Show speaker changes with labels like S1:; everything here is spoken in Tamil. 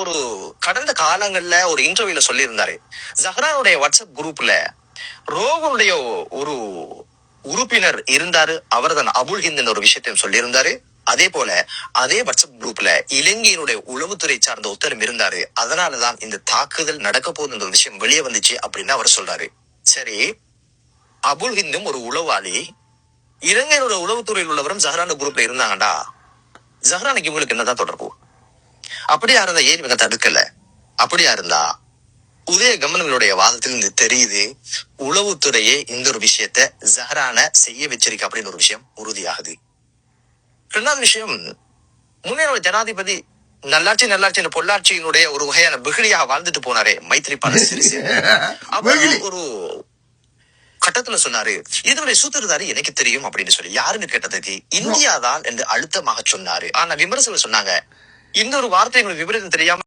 S1: ஒரு கடந்த காலங்கள்ல ஒரு இன்டர்வியூல சொல்லியிருந்தாரு. ஜஹ்ரானுடைய வாட்ஸ்அப் குரூப்ல ரோகனுடைய ஒரு உறுப்பினர் இருந்தாரு. அவர்தான் அபுல் ஹிந்த் ஒரு விஷயத்தையும் சொல்லியிருந்தாரு. அதே போல அதே வாட்ஸ்அப் குரூப்ல இலங்கையினுடைய உளவுத்துறை சார்ந்த ஒருத்தரும் இருந்தாரு. அதனாலதான் இந்த தாக்குதல் நடக்க போகுது இந்த விஷயம் வெளியே வந்துச்சு அப்படின்னு அவர் சொல்றாரு. சரி, அபுல் ஹிந்தும் ஒரு உளவாளி, இலங்கையினுடைய உளவுத்துறையில் உள்ளவரும் ஜஹ்ரான் குரூப்ல இருந்தாங்கடா, ஜஹ்ரானுக்கு இவங்களுக்கு என்னதான் தொடர்பு? அப்படியா இருந்தா ஏன் இவங்க தடுக்கல? அப்படியா இருந்தா உதய கமனங்களுடைய வாதத்திலிருந்து தெரியுது, உளவுத்துறையே இந்த ஒரு விஷயத்த ஜஹ்ரான செய்ய வச்சிருக்கு அப்படின்னு ஒரு விஷயம் உறுதியாகுது. இரண்டாவது விஷயம், முன்னேற ஜனாதிபதி நல்லாட்சி நல்லாட்சி பொள்ளாட்சியினுடைய ஒரு வகையான பிகிழியாக வாழ்ந்துட்டு போனாரே மைத்ரிபால சிறிசேன. அவர் ஒரு கட்டத்துல சொன்னாரு, இதனுடைய சூத்திரதாரி எனக்கு தெரியும் அப்படின்னு சொல்லி. யாருன்னு கேட்டதுக்கு இந்தியா தான் என்று அழுத்தமாக சொன்னாரு. ஆனா விமர்சகர்கள் சொன்னாங்க, இந்த ஒரு வார்த்தை உங்களுக்கு விபரீதம் தெரியாம